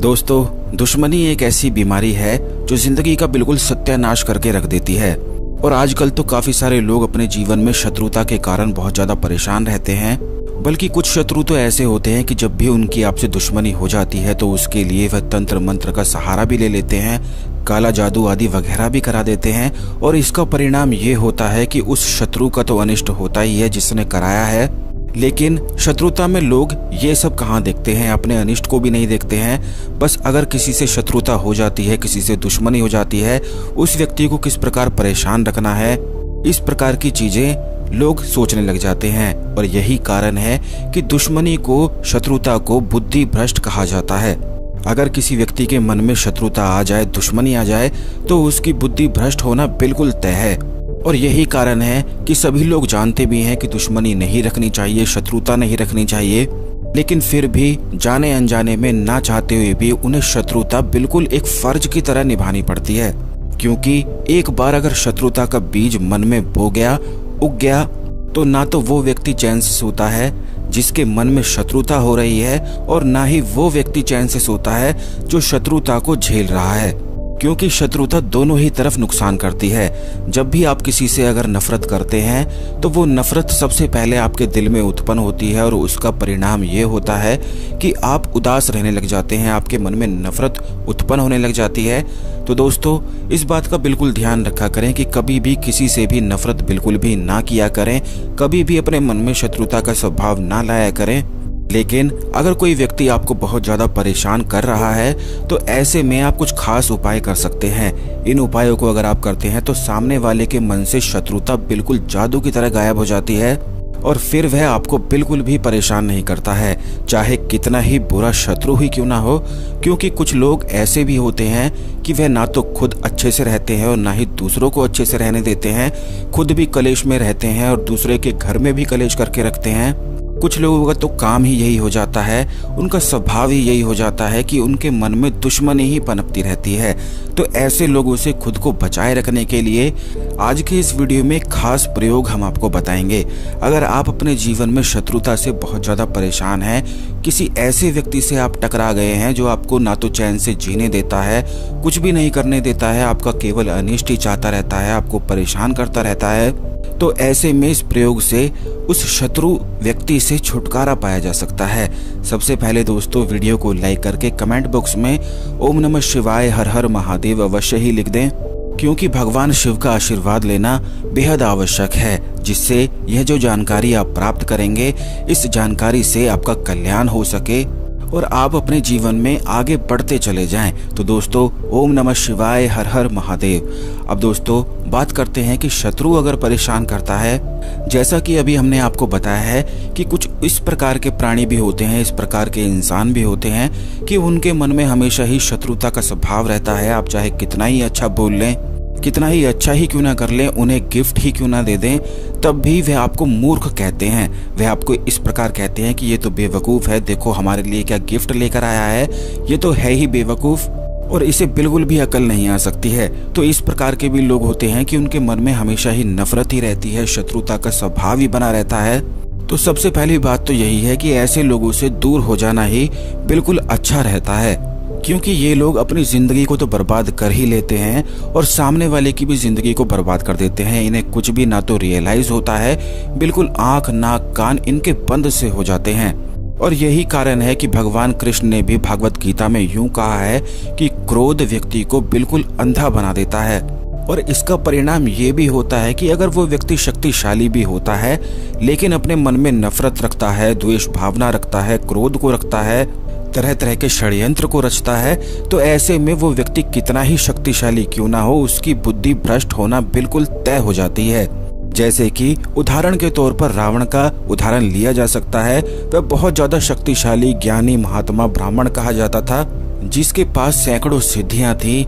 दोस्तों, दुश्मनी एक ऐसी बीमारी है जो जिंदगी का बिल्कुल सत्यानाश करके रख देती है। और आजकल तो काफी सारे लोग अपने जीवन में शत्रुता के कारण बहुत ज्यादा परेशान रहते हैं। बल्कि कुछ शत्रु तो ऐसे होते हैं कि जब भी उनकी आपसे दुश्मनी हो जाती है तो उसके लिए वह तंत्र मंत्र का सहारा भी ले लेते हैं, काला जादू आदि वगैरह भी करा देते हैं। और इसका परिणाम ये होता है कि उस शत्रु का तो अनिष्ट होता ही है जिसने कराया है। लेकिन शत्रुता में लोग ये सब कहाँ देखते हैं, अपने अनिष्ट को भी नहीं देखते हैं। बस अगर किसी से शत्रुता हो जाती है, किसी से दुश्मनी हो जाती है, उस व्यक्ति को किस प्रकार परेशान रखना है, इस प्रकार की चीजें लोग सोचने लग जाते हैं। और यही कारण है कि दुश्मनी को, शत्रुता को बुद्धि भ्रष्ट कहा जाता है। अगर किसी व्यक्ति के मन में शत्रुता आ जाए, दुश्मनी आ जाए, तो उसकी बुद्धि भ्रष्ट होना बिल्कुल तय है। और यही कारण है कि सभी लोग जानते भी हैं कि दुश्मनी नहीं रखनी चाहिए, शत्रुता नहीं रखनी चाहिए, लेकिन फिर भी जाने अनजाने में, ना चाहते हुए भी उन्हें शत्रुता बिल्कुल एक फर्ज की तरह निभानी पड़ती है। क्योंकि एक बार अगर शत्रुता का बीज मन में बो गया, उग गया, तो ना तो वो व्यक्ति चैन से सोता है जिसके मन में शत्रुता हो रही है, और ना ही वो व्यक्ति चैन से सोता है जो शत्रुता को झेल रहा है। क्योंकि शत्रुता दोनों ही तरफ नुकसान करती है। जब भी आप किसी से अगर नफरत करते हैं तो वो नफरत सबसे पहले आपके दिल में उत्पन्न होती है, और उसका परिणाम ये होता है कि आप उदास रहने लग जाते हैं, आपके मन में नफरत उत्पन्न होने लग जाती है। तो दोस्तों, इस बात का बिल्कुल ध्यान रखा करें कि कभी भी किसी से भी नफरत बिल्कुल भी ना किया करें, कभी भी अपने मन में शत्रुता का स्वभाव ना लाया करें। लेकिन अगर कोई व्यक्ति आपको बहुत ज्यादा परेशान कर रहा है तो ऐसे में आप कुछ खास उपाय कर सकते हैं। इन उपायों को अगर आप करते हैं तो सामने वाले के मन से शत्रुता बिल्कुल जादू की तरह गायब हो जाती है, और फिर वह आपको बिल्कुल भी परेशान नहीं करता है, चाहे कितना ही बुरा शत्रु ही क्यों ना हो। क्योंकि कुछ लोग ऐसे भी होते हैं कि वह ना तो खुद अच्छे से रहते हैं और ना ही दूसरों को अच्छे से रहने देते हैं, खुद भी कलेश में रहते हैं और दूसरे के घर में भी कलेश करके रखते हैं। कुछ लोगों का तो काम ही यही हो जाता है, उनका स्वभाव ही यही हो जाता है कि उनके मन में दुश्मनी ही पनपती रहती है। तो ऐसे लोगों से खुद को बचाए रखने के लिए आज के इस वीडियो में खास प्रयोग हम आपको बताएंगे। अगर आप अपने जीवन में शत्रुता से बहुत ज़्यादा परेशान हैं, किसी ऐसे व्यक्ति से आप टकरा गए हैं जो आपको ना तो चैन से जीने देता है, कुछ भी नहीं करने देता है, आपका केवल अनिष्ट ही चाहता रहता है, आपको परेशान करता रहता है, तो ऐसे में इस प्रयोग से उस शत्रु व्यक्ति से छुटकारा पाया जा सकता है। सबसे पहले दोस्तों, वीडियो को लाइक करके कमेंट बॉक्स में ओम नमः शिवाय, हर हर महादेव अवश्य ही लिख दें। क्योंकि भगवान शिव का आशीर्वाद लेना बेहद आवश्यक है, जिससे यह जो जानकारी आप प्राप्त करेंगे, इस जानकारी से आपका कल्याण हो सके और आप अपने जीवन में आगे बढ़ते चले जाएं। तो दोस्तों, ओम नमः शिवाय, हर हर महादेव। अब दोस्तों, बात करते हैं कि शत्रु अगर परेशान करता है, जैसा कि अभी हमने आपको बताया है कि कुछ इस प्रकार के प्राणी भी होते हैं, इस प्रकार के इंसान भी होते हैं कि उनके मन में हमेशा ही शत्रुता का स्वभाव रहता है। आप चाहे कितना ही अच्छा बोल लें, कितना ही अच्छा ही क्यों ना कर लें, उन्हें गिफ्ट ही क्यों ना दे दें, तब भी वह आपको मूर्ख कहते हैं। वह आपको इस प्रकार कहते हैं कि ये तो बेवकूफ़ है, देखो हमारे लिए क्या गिफ्ट लेकर आया है, ये तो है ही बेवकूफ़ और इसे बिल्कुल भी अकल नहीं आ सकती है। तो इस प्रकार के भी लोग होते हैं कि उनके मन में हमेशा ही नफरत ही रहती है, शत्रुता का स्वभाव ही बना रहता है। तो सबसे पहली बात तो यही है कि ऐसे लोगों से दूर हो जाना ही बिल्कुल अच्छा रहता है। क्योंकि ये लोग अपनी जिंदगी को तो बर्बाद कर ही लेते हैं और सामने वाले की भी जिंदगी को बर्बाद कर देते हैं। इन्हें कुछ भी ना तो रियलाइज होता है, बिल्कुल आंख नाक कान इनके बंद से हो जाते हैं। और यही कारण है कि भगवान कृष्ण ने भी भागवत गीता में यूं कहा है कि क्रोध व्यक्ति को बिल्कुल अंधा बना देता है। और इसका परिणाम ये भी होता है कि अगर वो व्यक्ति शक्तिशाली भी होता है लेकिन अपने मन में नफरत रखता है, द्वेष भावना रखता है, क्रोध को रखता है, तरह तरह के षड्यंत्र को रचता है, तो ऐसे में वो व्यक्ति कितना ही शक्तिशाली क्यों ना हो, उसकी बुद्धि भ्रष्ट होना बिल्कुल तय हो जाती है। जैसे कि उदाहरण के तौर पर रावण का उदाहरण लिया जा सकता है। वह बहुत ज्यादा शक्तिशाली, ज्ञानी, महात्मा, ब्राह्मण कहा जाता था, जिसके पास सैकड़ों सिद्धियां थी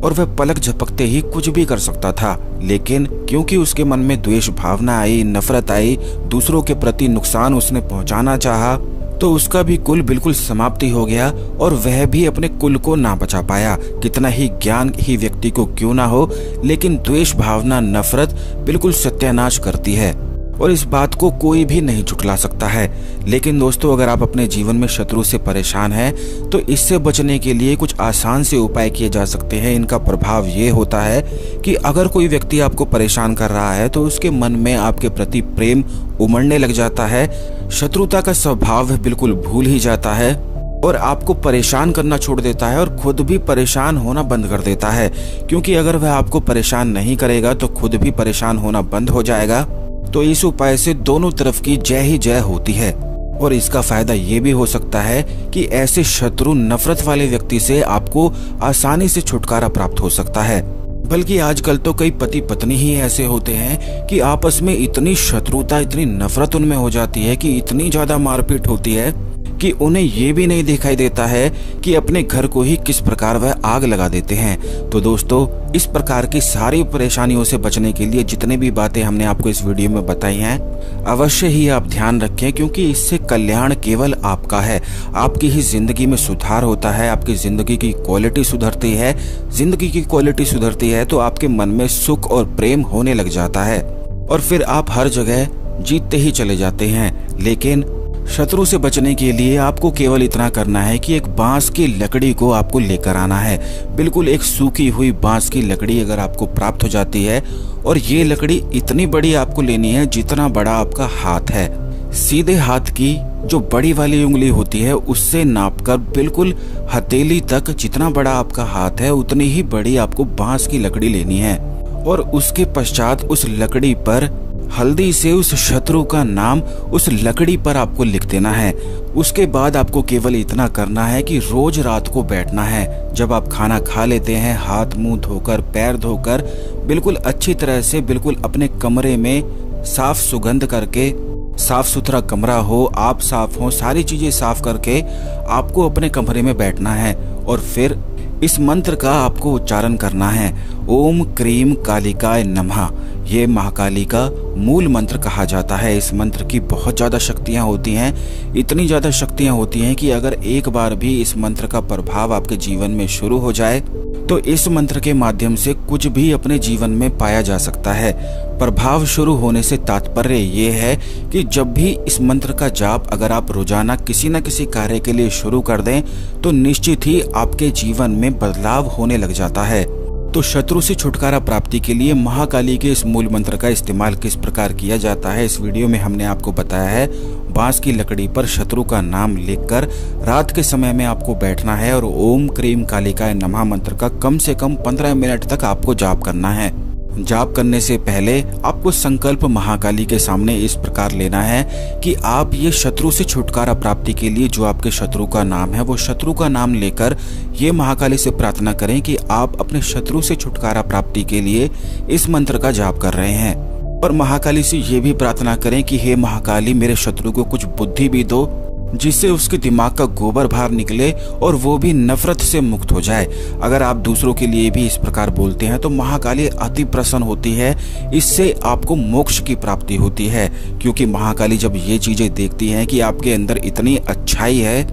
और वह पलक झपकते ही कुछ भी कर सकता था। लेकिन क्योंकि उसके मन में द्वेष भावना आई, नफरत आई, दूसरों के प्रति नुकसान उसने पहुंचाना चाहा, तो उसका भी कुल बिल्कुल समाप्ति हो गया और वह भी अपने कुल को ना बचा पाया। कितना ही ज्ञान ही व्यक्ति को क्यों ना हो, लेकिन द्वेष भावना, नफरत बिल्कुल सत्यानाश करती है। और इस बात को कोई भी नहीं झुठला सकता है। लेकिन दोस्तों, अगर आप अपने जीवन में शत्रु से परेशान हैं तो इससे बचने के लिए कुछ आसान से उपाय किए जा सकते हैं। इनका प्रभाव ये होता है कि अगर कोई व्यक्ति आपको परेशान कर रहा है तो उसके मन में आपके प्रति प्रेम उमड़ने लग जाता है, शत्रुता का स्वभाव बिल्कुल भूल ही जाता है और आपको परेशान करना छोड़ देता है और खुद भी परेशान होना बंद कर देता है। क्योंकि अगर वह आपको परेशान नहीं करेगा तो खुद भी परेशान होना बंद हो जाएगा। तो इस उपाय से दोनों तरफ की जय ही जय होती है। और इसका फायदा ये भी हो सकता है कि ऐसे शत्रु नफरत वाले व्यक्ति से आपको आसानी से छुटकारा प्राप्त हो सकता है। बल्कि आजकल तो कई पति पत्नी ही ऐसे होते हैं कि आपस में इतनी शत्रुता, इतनी नफरत उनमें हो जाती है कि इतनी ज्यादा मारपीट होती है कि उन्हें ये भी नहीं दिखाई देता है कि अपने घर को ही किस प्रकार वह आग लगा देते हैं। तो दोस्तों, इस प्रकार की सारी परेशानियों से बचने के लिए जितने भी बातें हमने आपको इस वीडियो में बताई हैं, अवश्य ही आप ध्यान रखें, क्योंकि इससे कल्याण केवल आपका है। आपकी ही जिंदगी में सुधार होता है, आपकी जिंदगी की क्वालिटी सुधरती है। जिंदगी की क्वालिटी सुधरती है तो आपके मन में सुख और प्रेम होने लग जाता है और फिर आप हर जगह जीतते ही चले जाते हैं। लेकिन शत्रु से बचने के लिए आपको केवल इतना करना है कि एक बांस की लकड़ी को आपको लेकर आना है। बिल्कुल एक सूखी हुई बांस की लकड़ी अगर आपको प्राप्त हो जाती है, और ये लकड़ी इतनी बड़ी आपको लेनी है जितना बड़ा आपका हाथ है। सीधे हाथ की जो बड़ी वाली उंगली होती है उससे नापकर बिल्कुल हथेली तक जितना बड़ा आपका हाथ है उतनी ही बड़ी आपको बांस की लकड़ी लेनी है। और उसके पश्चात उस लकड़ी पर हल्दी से उस शत्रु का नाम उस लकड़ी पर आपको लिख देना है। उसके बाद आपको केवल इतना करना है कि रोज रात को बैठना है। जब आप खाना खा लेते हैं, हाथ मुंह धोकर, पैर धोकर, बिल्कुल अच्छी तरह से, बिल्कुल अपने कमरे में साफ सुगंध करके, साफ सुथरा कमरा हो, आप साफ हो, सारी चीजें साफ करके आपको अपने कमरे में बैठना है। और फिर इस मंत्र का आपको उच्चारण करना है, ओम क्रीम कालिकाय नमः। ये महाकाली का मूल मंत्र कहा जाता है। इस मंत्र की बहुत ज्यादा शक्तियां होती हैं, इतनी ज्यादा शक्तियां होती हैं कि अगर एक बार भी इस मंत्र का प्रभाव आपके जीवन में शुरू हो जाए तो इस मंत्र के माध्यम से कुछ भी अपने जीवन में पाया जा सकता है। प्रभाव शुरू होने से तात्पर्य ये है कि जब भी इस मंत्र का जाप अगर आप रोजाना किसी न किसी कार्य के लिए शुरू कर दें तो निश्चित ही आपके जीवन में बदलाव होने लग जाता है। तो शत्रु से छुटकारा प्राप्ति के लिए महाकाली के इस मूल मंत्र का इस्तेमाल किस प्रकार किया जाता है, इस वीडियो में हमने आपको बताया है। बांस की लकड़ी पर शत्रु का नाम लिखकर रात के समय में आपको बैठना है और ओम क्रीम कालिकाय नमः मंत्र का कम से कम 15 मिनट तक आपको जाप करना है। जाप करने से पहले आपको संकल्प महाकाली के सामने इस प्रकार लेना है कि आप ये शत्रु से छुटकारा प्राप्ति के लिए जो आपके शत्रु का नाम है, वो शत्रु का नाम लेकर ये महाकाली से प्रार्थना करें कि आप अपने शत्रु से छुटकारा प्राप्ति के लिए इस मंत्र का जाप कर रहे हैं। और महाकाली से ये भी प्रार्थना करें कि हे महाकाली, मेरे शत्रु को कुछ बुद्धि भी दो जिससे उसके दिमाग का गोबर बाहर निकले और वो भी नफरत से मुक्त हो जाए। अगर आप दूसरों के लिए भी इस प्रकार बोलते हैं तो महाकाली अति प्रसन्न होती है। इससे आपको मोक्ष की प्राप्ति होती है, क्योंकि महाकाली जब ये चीजें देखती हैं कि आपके अंदर इतनी अच्छाई है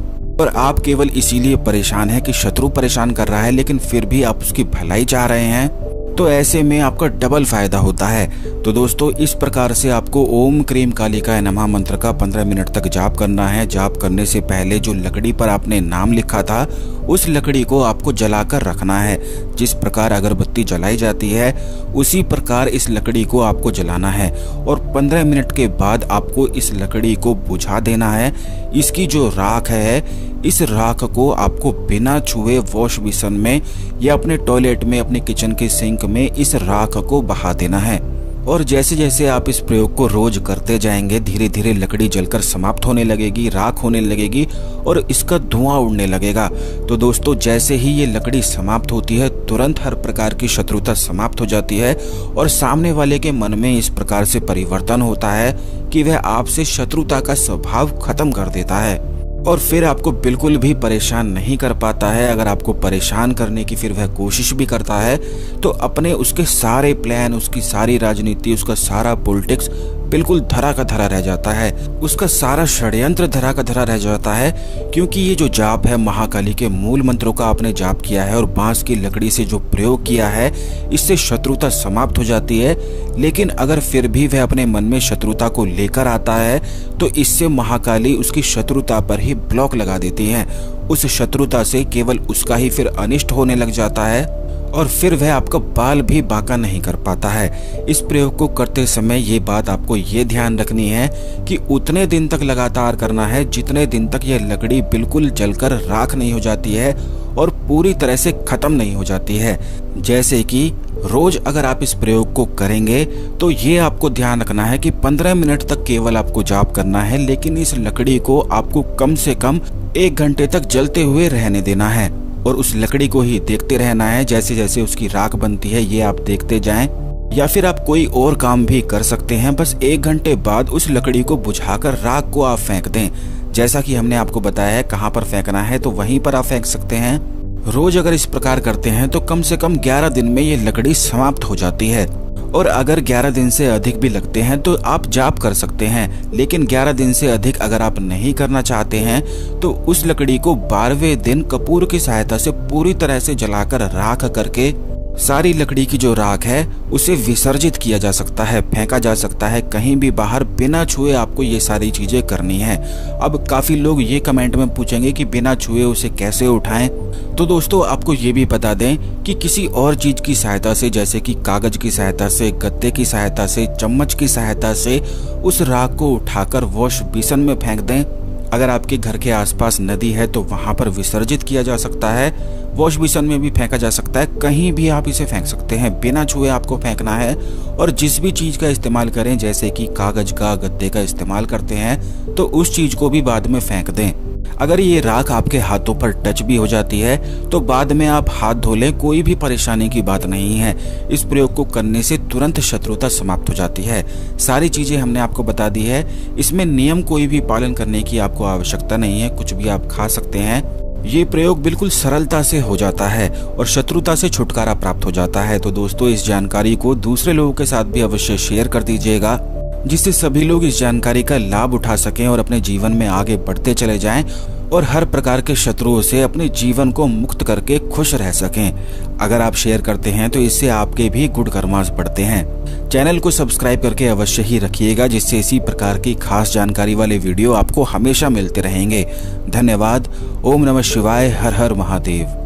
और आप केवल इसीलिए परेशान हैं कि शत्रु परेशान कर रहा है लेकिन फिर भी आप उसकी भलाई चाह रहे हैं, तो ऐसे में आपका डबल फायदा होता है। तो दोस्तों, इस प्रकार से आपको ओम क्रीम कालिकाय नमः मंत्र का 15 मिनट तक जाप करना है। जाप करने से पहले जो लकड़ी पर आपने नाम लिखा था उस लकड़ी को आपको जलाकर रखना है। जिस प्रकार अगरबत्ती जलाई जाती है उसी प्रकार इस लकड़ी को आपको जलाना है और 15 मिनट के बाद आपको इस लकड़ी को बुझा देना है। इसकी जो राख है, इस राख को आपको बिना छुए वॉश बेसिन में या अपने टॉयलेट में, अपने किचन के सिंक में इस राख को बहा देना है। और जैसे जैसे आप इस प्रयोग को रोज करते जाएंगे, धीरे धीरे लकड़ी जलकर समाप्त होने लगेगी, राख होने लगेगी और इसका धुआं उड़ने लगेगा। तो दोस्तों, जैसे ही ये लकड़ी समाप्त होती है तुरंत हर प्रकार की शत्रुता समाप्त हो जाती है और सामने वाले के मन में इस प्रकार से परिवर्तन होता है कि वह आपसे शत्रुता का स्वभाव खत्म कर देता है और फिर आपको बिल्कुल भी परेशान नहीं कर पाता है। अगर आपको परेशान करने की फिर वह कोशिश भी करता है तो अपने उसके सारे प्लान, उसकी सारी राजनीति, उसका सारा पॉलिटिक्स बिल्कुल धरा का धरा रह जाता है। उसका सारा षड्यंत्र धरा का धरा रह जाता है, क्योंकि ये जो जाप है महाकाली के मूल मंत्रों का आपने जाप किया है और बांस की लकड़ी से जो प्रयोग किया है, इससे शत्रुता समाप्त हो जाती है। लेकिन अगर फिर भी वह अपने मन में शत्रुता को लेकर आता है तो इससे महाकाली उसकी शत्रुता पर ही ब्लॉक लगा देती है। उस शत्रुता से केवल उसका ही फिर अनिष्ट होने लग जाता है और फिर वह आपका बाल भी बांका नहीं कर पाता है। इस प्रयोग को करते समय ये बात आपको ये ध्यान रखनी है कि उतने दिन तक लगातार करना है जितने दिन तक यह लकड़ी बिल्कुल जलकर राख नहीं हो जाती है और पूरी तरह से खत्म नहीं हो जाती है। जैसे कि रोज अगर आप इस प्रयोग को करेंगे तो ये आपको ध्यान रखना है कि 15 मिनट तक केवल आपको जाप करना है, लेकिन इस लकड़ी को आपको कम से कम 1 घंटे तक जलते हुए रहने देना है और उस लकड़ी को ही देखते रहना है। जैसे जैसे उसकी राख बनती है ये आप देखते जाएं, या फिर आप कोई और काम भी कर सकते हैं। बस 1 घंटे बाद उस लकड़ी को बुझाकर राख को आप फेंक दें। जैसा कि हमने आपको बताया है कहाँ पर फेंकना है, तो वहीं पर आप फेंक सकते हैं। रोज अगर इस प्रकार करते हैं तो कम से कम 11 दिन में ये लकड़ी समाप्त हो जाती है। और अगर 11 दिन से अधिक भी लगते हैं तो आप जाप कर सकते हैं, लेकिन 11 दिन से अधिक अगर आप नहीं करना चाहते हैं तो उस लकड़ी को 12वें दिन कपूर की सहायता से पूरी तरह से जलाकर राख करके सारी लकड़ी की जो राख है उसे विसर्जित किया जा सकता है, फेंका जा सकता है कहीं भी बाहर बिना छुए। आपको ये सारी चीजें करनी है। अब काफी लोग ये कमेंट में पूछेंगे कि बिना छुए उसे कैसे उठाएं, तो दोस्तों आपको ये भी बता दें कि किसी और चीज की सहायता से, जैसे कि कागज की सहायता से, गत्ते की सहायता से, चम्मच की सहायता से उस राख को उठाकर वॉश बेसिन में फेंक दें। अगर आपके घर के आसपास नदी है तो वहां पर विसर्जित किया जा सकता है, वॉश बेसिन में भी फेंका जा सकता है, कहीं भी आप इसे फेंक सकते हैं। बिना छुए आपको फेंकना है और जिस भी चीज का इस्तेमाल करें, जैसे कि कागज का, गद्दे का इस्तेमाल करते हैं, तो उस चीज को भी बाद में फेंक दें। अगर ये राख आपके हाथों पर टच भी हो जाती है तो बाद में आप हाथ धो लें, कोई भी परेशानी की बात नहीं है। इस प्रयोग को करने से तुरंत शत्रुता समाप्त हो जाती है। सारी चीजें हमने आपको बता दी है। इसमें नियम कोई भी पालन करने की आपको आवश्यकता नहीं है, कुछ भी आप खा सकते हैं। ये प्रयोग बिल्कुल सरलता से हो जाता है और शत्रुता से छुटकारा प्राप्त हो जाता है। तो दोस्तों इस जानकारी को दूसरे लोगों के साथ भी अवश्य शेयर कर दीजिएगा, जिससे सभी लोग इस जानकारी का लाभ उठा सकें और अपने जीवन में आगे बढ़ते चले जाएं और हर प्रकार के शत्रुओं से अपने जीवन को मुक्त करके खुश रह सकें। अगर आप शेयर करते हैं तो इससे आपके भी गुड कर्मास बढ़ते हैं। चैनल को सब्सक्राइब करके अवश्य ही रखिएगा, जिससे इसी प्रकार की खास जानकारी वाले वीडियो आपको हमेशा मिलते रहेंगे। धन्यवाद। ओम नमः शिवाय। हर हर महादेव।